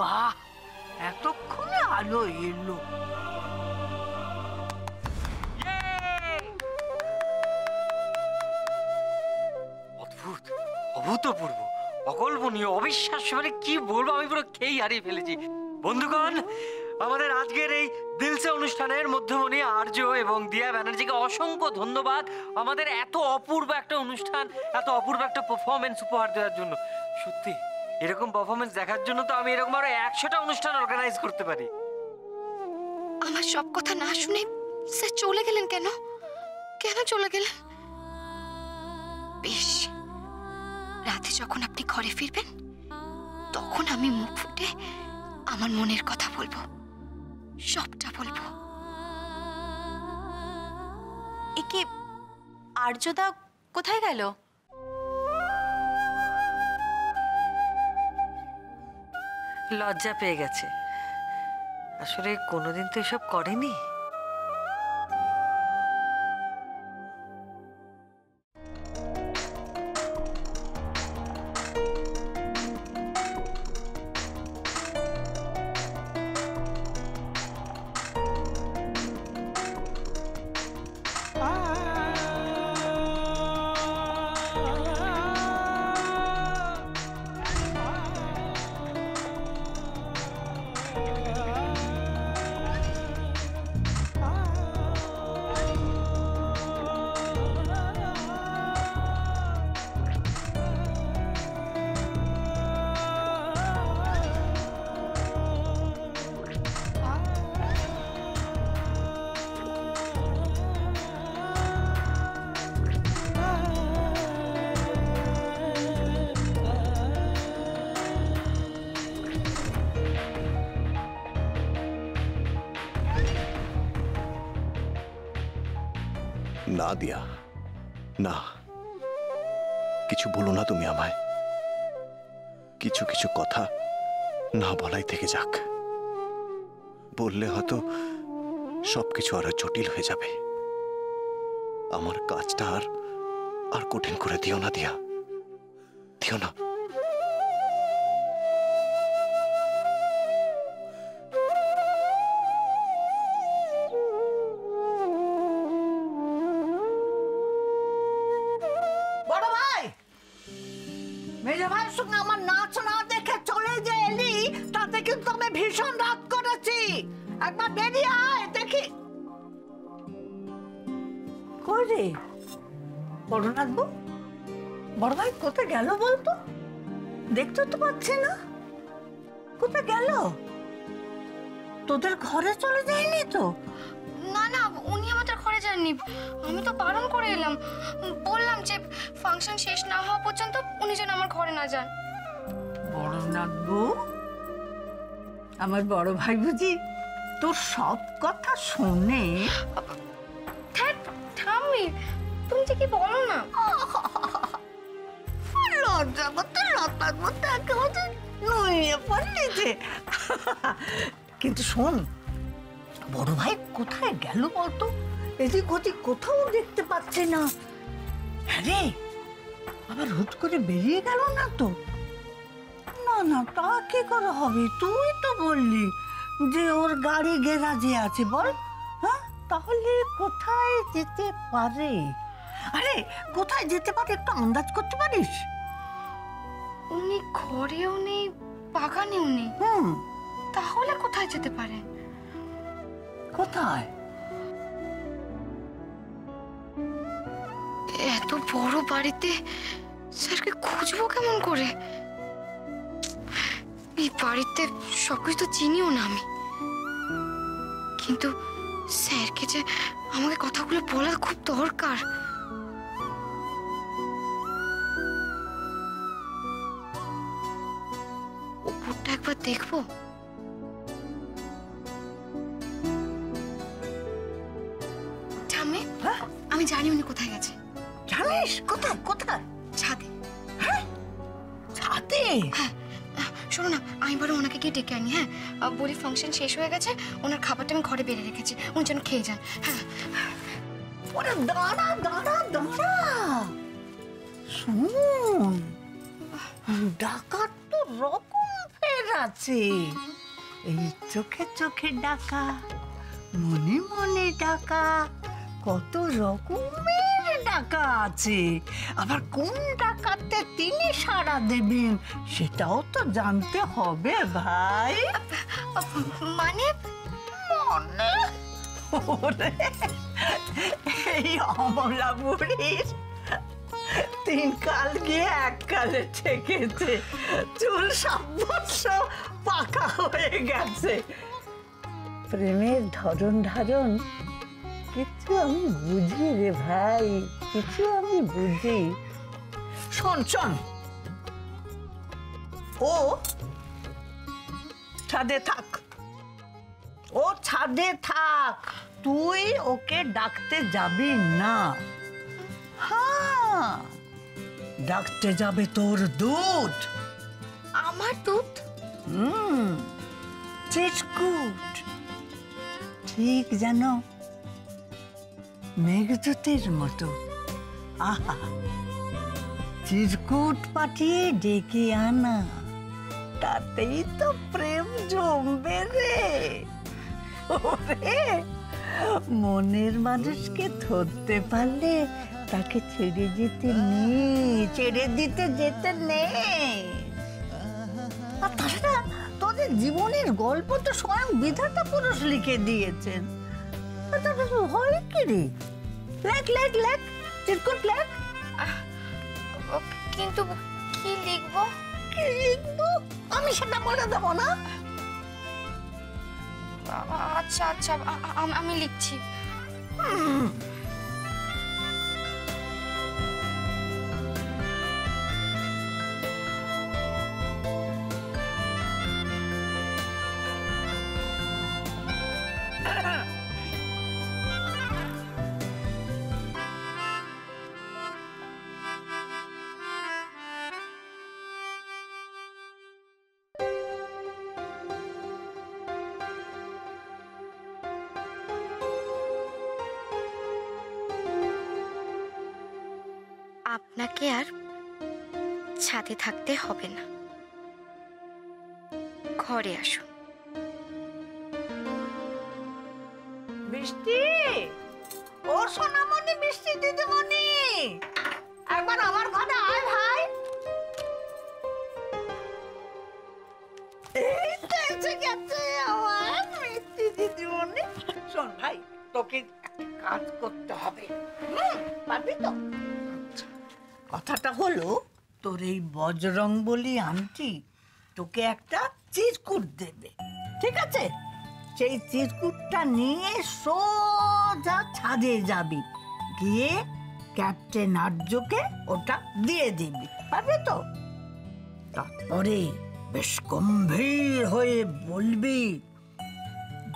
বাহ, এতক্ষণে আলো এলো। অদ্ভুত, অভূতপূর্ব, অকল্পনীয়, অবিশ্বাস্য, মানে কি বলবো, আমি পুরো খেয়েই হারিয়ে ফেলেছি। বন্ধুগণ, আমাদের আজকের এই দিলসে অনুষ্ঠানের মধ্যমণি আর্য এবং দিয়া ব্যানার্জিকে অসংখ্য ধন্যবাদ আমাদের এত অপূর্ব একটা অনুষ্ঠান, এত অপূর্ব একটা পারফরমেন্স উপহার দেওয়ার জন্য। সত্যি এরকম পারফরমেন্স দেখার জন্য তো আমি এরকম আরো 100টা অনুষ্ঠান অর্গানাইজ করতে পারি। আমার সব কথা না শুনে স্যার চলে গেলেন কেন? কেন চলে গেলেন? বেশ, রাতে যখন আপনি ঘরে ফিরবেন তখন আমি মুখ ফুটে আমার মনের কথা বলবো, সবটা বলবো। একে আর্যদা কোথায় গেল? লজ্জা পেয়ে গেছে, আসলে কোনোদিন তো এসব করেনি। না দিয়া, না, কিছু বলো না তুমি আমায়। কিছু কিছু কথা না বলাই থেকে যাক, বললে হয়তো সবকিছু আরো জটিল হয়ে যাবে। আমার কাজটা আর কঠিন করে দিও না দিয়া, দিও না। মেজো ভাইয়ের সঙ্গে আমার নাচ না দেখে চলে যে এলি, তাতে কিন্তু আমি ভীষণ রাগ করেছি। একবার বেরিয়ে আয় দেখি। কই রে বড় নাচবো? বড় ভাই কোথায় গেল বলতো? দেখতে তো পাচ্ছি না, কোথায় গেল? তোদের ঘরে চলে যায়নি তো? না না, উনি আমাদের ঘরে যাননি, আমি তো বারণ করে এলাম। বললাম যে ফাংশন শেষ না হওয়া পর্যন্ত উনি যেন আমার ঘরে না যান। বড় নাচবো, আমার বড় ভাই বুঝি তোর সব কথা শুনে? ঠাম্মি, তুমি যে কি বলো না। লজ্জা করতে লতার মধ্যে একেবারে নুয়ে পড়লি যে। কিন্তু শোন, বড় ভাই কোথায় গেল বলতো? এদিক ওদিক কোথাও দেখতে পাচ্ছি না। হ্যাঁ রে, আবার হুট করে বেরিয়ে গেল না তো? না না, তা কি করে হবে? তুই তো বললি যে ওর গাড়ি গ্যারাজে আছে। বল, হ্যাঁ, তাহলে কোথায় যেতে পারে? আরে কোথায় যেতে পারে একটু আন্দাজ করতে পারিস? উনি ঘরেও নেই, বাগানেও নেই। তাহলে কোথায় যেতে পারে? কোথায়? এত বড় বাড়িতে স্যারকে খুঁজবো কেমন করে? এই বাড়িতে সবকিছু তো চিনিও না আমি, কিন্তু স্যারকে যে আমাকে কথাগুলো বলা খুব দরকার। উপরটা একবার দেখবো। আমি জানি উনি কোথায় গেছে। জানিস কোথায়? কোথায়? ছাদে। হ্যাঁ, ছাদে? হ্যাঁ, শোনো না, আমি বরং ওনাকে গিয়ে ডেকে আনি। হ্যাঁ, বলি ফাংশন শেষ হয়ে গেছে, ওনার খাবারটা আমি ঘরে বেড়ে রেখেছি, উনি যেন খেয়ে যান। হ্যাঁ। ওরে দাঁড়া দাঁড়া দাঁড়া, শোন, ডাকাত তো রকম ফের রকমের আছে, এই চোখে চোখে ডাকা, মনে মনে ডাকা, কত রকমের ডাকা আছে। আবার কোন ডাকাতে তিনি সাড়া দেবেন সেটাও তো জানতে হবে ভাই। মানে মনে ওরে, এই অমলা বুড়ির 3 কাল গিয়ে 1 কালে ঠেকেছে, চুল সর্বস্ব পাকা হয়ে গেছে। প্রেমের ধরন ধারণ কিছু আমি বুঝি রে ভাই, কিছু আমি বুঝি। শোন শোন, ও ছাদে থাক, ও ছাদে থাক, তুই ওকে ডাকতে যাবি না। হ্যাঁ, ডাকতে যাবে তোর দুধ। আমার দুধ? চিরকুট, ঠিক জানো মেঘদূতের মতো। আহা, চিরকুট পাঠিয়ে ডেকে আনা, তাতেই তো প্রেম জমবে রে। ওরে, মনের মানুষকে ধরতে পারলে তাকে ছেড়ে যেতে নেই, ছেড়ে দিতে যেতে নেই। আর তাছাড়া তোদের জীবনের গল্প তো স্বয়ং বিধাতা পুরুষ লিখে দিয়েছেন। হয় কি রে? লেখ লেখ লেখ, চিরকুট লেখ। কিন্তু কি লিখবো? কি লিখবো আমি সেটা বলে দেবো না। আচ্ছা আচ্ছা, আমি লিখছি। আপনাকে আর ছাদে থাকতে হবে না, ঘরে আসুন। বৃষ্টি, ও সোনামণি, বৃষ্টি দিদিমণি, একবার আমার ঘরে আয় ভাই। এই তো এসে গেছে আমার বৃষ্টি দিদিমণি। শোন ভাই, তোকে একটা কাজ করতে হবে, পারবি তো? কথাটা হলো, তোর এই বজরং বলি আন্টি তোকে একটা চিরকুট দেবে, ঠিক আছে? সেই চিরকুটটা নিয়ে সোজা ছাদে যাবি, গিয়ে ক্যাপ্টেন আর্যকে ওটা দিয়ে দিবি, পারবে তো? তারপরে বেশ গম্ভীর হয়ে বলবি,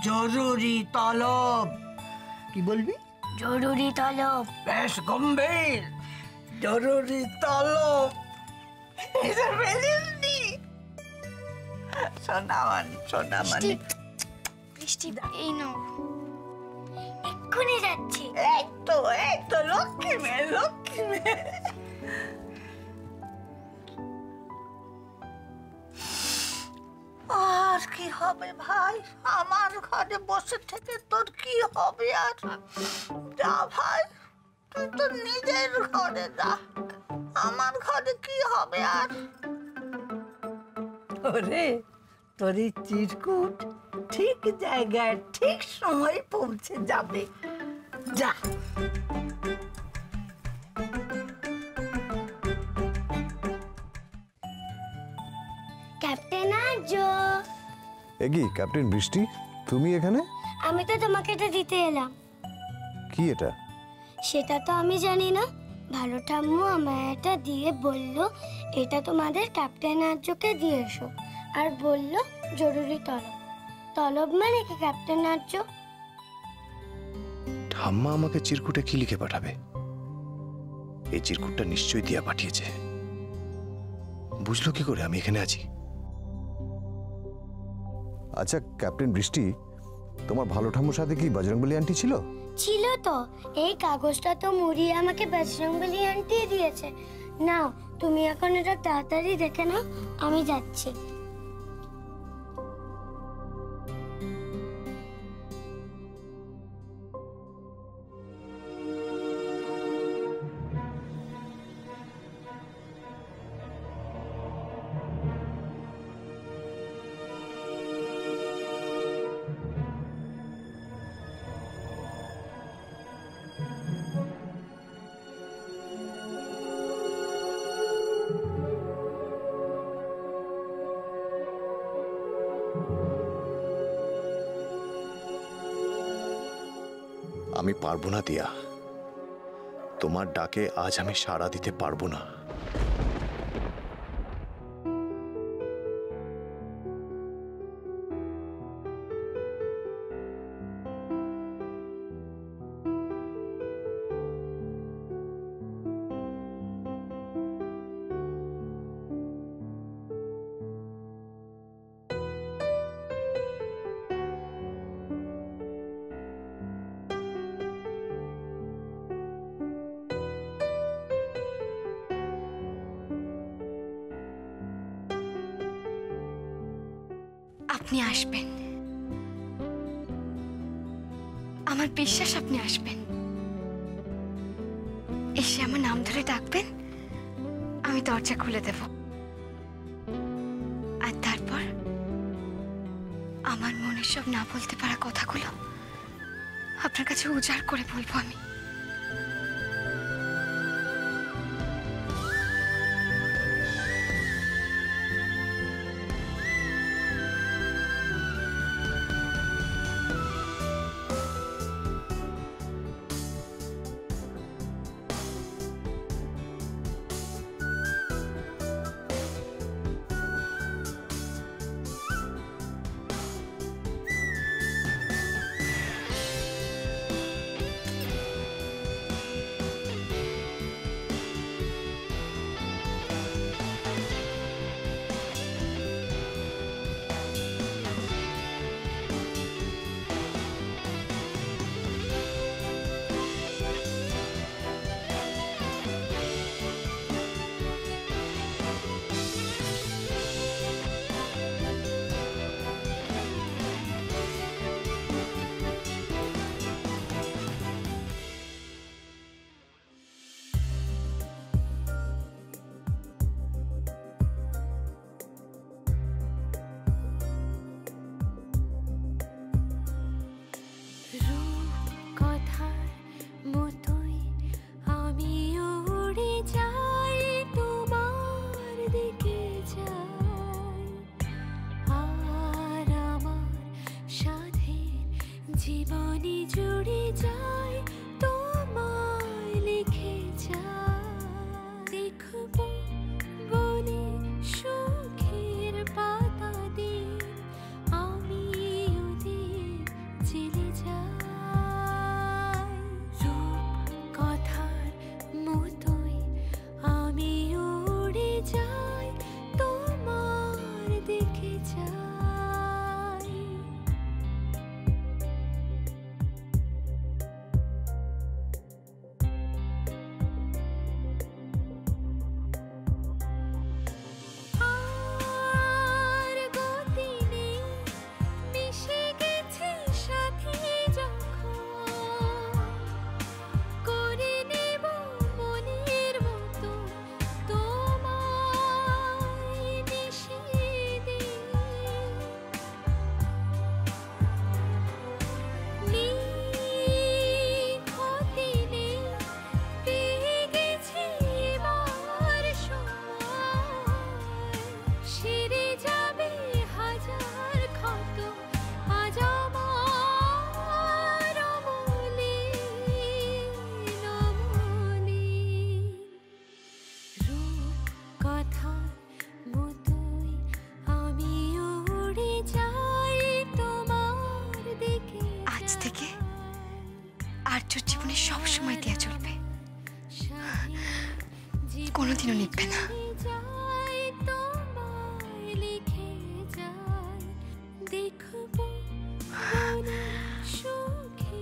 জরুরি তলব। কি বলবি? জরুরি তলব। বেশ গম্ভীর, জরুরি তলব। সোনামানি, সোনামানি। বৃষ্টি, এই নাও। এক্ষুনি যাচ্ছি। এই তো, এই তো, লক্ষ্মী মেয়ে, লক্ষ্মী মেয়ে। আর কি হবে ভাই, আমার ঘরে বসে থেকে তোর কি হবে? আর যা ভাই, তুই তো নিজের ঘরে যা, আমার ঘরে কি হবে আর? ওরে, তোর এই চিরকুট ঠিক জায়গায় ঠিক সময় পৌঁছে যাবে, যা। ক্যাপ্টেন আর্য, এগি ক্যাপ্টেন বৃষ্টি, তুমি এখানে? আমি তো তোমাকে এটা দিতে এলাম। কি এটা? সেটা তো আমি জানি না, ভালো ঠাম্মু আমায় এটা দিয়ে বলল এটা তোমাদের ক্যাপ্টেন আর্যকে দিয়ে এসো, আর বলল জরুরি তলব। তলব মানে কি ক্যাপ্টেন আর্য? ঠাম্মা আমাকে চিরকুটে কি লিখে পাঠাবে? এই চিরকুটটা নিশ্চয়ই দিয়া পাঠিয়েছে। বুঝলো কি করে আমি এখানে আছি? আচ্ছা ক্যাপ্টেন বৃষ্টি, তোমার ভালো ঠাম্মুর সাথে কি বজরংবলী আন্টি ছিল? ছিল তো, এই কাগজটা তো মুড়িয়ে আমাকে বজরংবলী আন্টি দিয়েছে। নাও, তুমি এখন এটা তাড়াতাড়ি দেখে নাও, আমি যাচ্ছি। আমি পারবো না দিয়া, তোমার ডাকে আজ আমি সাড়া দিতে পারবো না। আপনি আসবেন, আমার বিশ্বাস আপনি আসবেন। এসে আমার নাম ধরে ডাকবেন, আমি দরজা খুলে দেব। আর তারপর আমার মনের সব না বলতে পারা কথাগুলো আপনার কাছে উজাড় করে বলবো আমি। জীবনে জুড়ে যায় তোমায় লিখে যায়, দেখবো বলে সুখের পাতা দিয়ে আমি ওদের চলে যাই। রূপ কথার মতোই আমি উড়ে যাই, তোমার দিকে যাই। আর্যর জীবনে সব সময় দেয়া চলবে, কোনোদিনও নিবে না।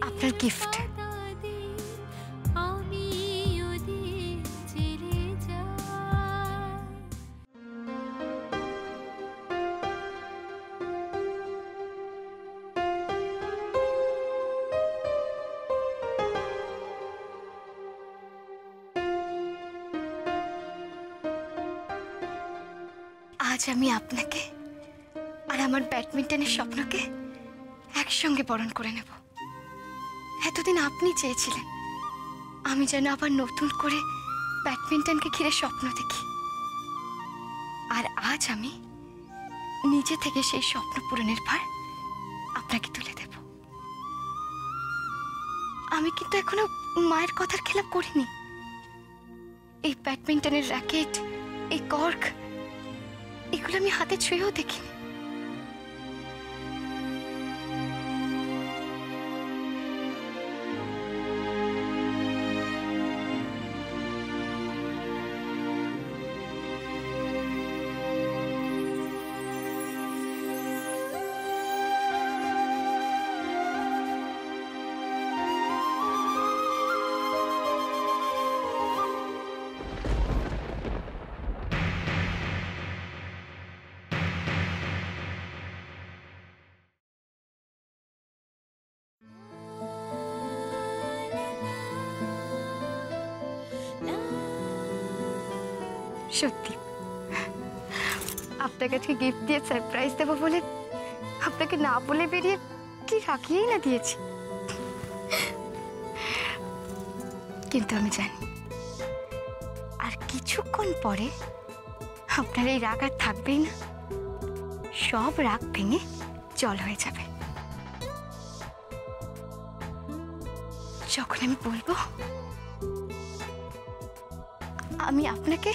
আপনার গিফট। আজ আমি আপনাকে আর আমার ব্যাডমিন্টনের স্বপ্নকে একসঙ্গে বরণ করে নেব। এতদিন আপনি চেয়েছিলেন আমি যেন আবার নতুন করে ব্যাডমিন্টনকে ঘিরে স্বপ্ন দেখি, আর আজ আমি নিজে থেকে সেই স্বপ্ন পূরণের ভার আপনাকে তুলে দেব। আমি কিন্তু এখনো মায়ের কথার খেলাপ করিনি। এই ব্যাডমিন্টনের র্যাকেট, এই কর্ক, এগুলো আমি হাতে ছুঁয়েও দেখিনি। সত্যি আপনার কাছে গিফট দিয়ে সারপ্রাইজ দেবো বলে আপনাকে না বলে বেরিয়ে কি রাখিয়েই না দিয়েছি। কিন্তু আমি জানি আর কিছুক্ষণ পরে আপনার এই রাগ আর থাকবেই না, সব রাগ ভেঙে জল হয়ে যাবে। যখন আমি বলবো আমি আপনাকে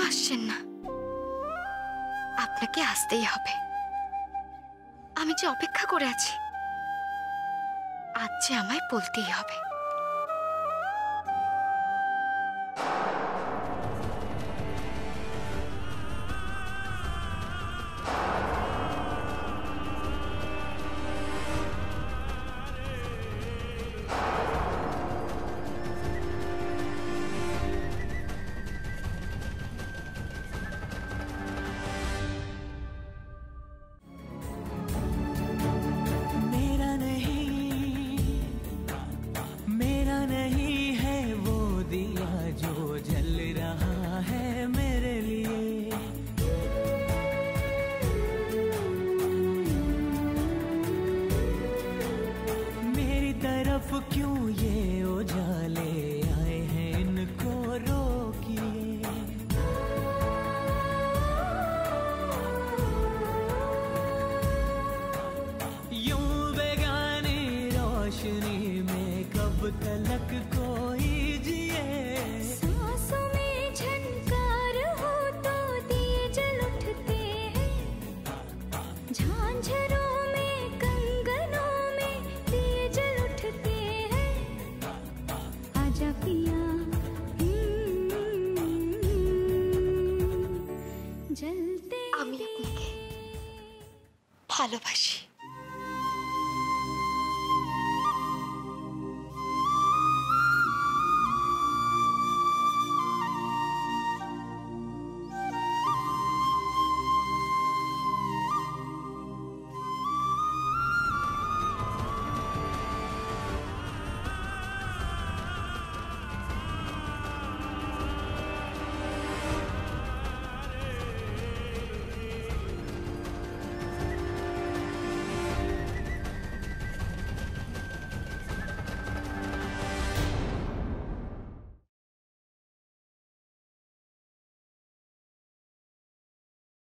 আসছেন না? আপনাকে আসতেই হবে। আমি যে অপেক্ষা করে আছি, আজ যে আমায় বলতেই হবে। क्यों ये उजाले आए हैं, इनको रोकिए। यूं बेगानी रोशनी में कब तलक कोई जिए। सांसों में झनकार हो तो दिए जल उठते हैं, झांझरों में कंगनों में दिए जल उठते हैं। आजा पिया जलते আমি আপনাকে ভালোবাসি।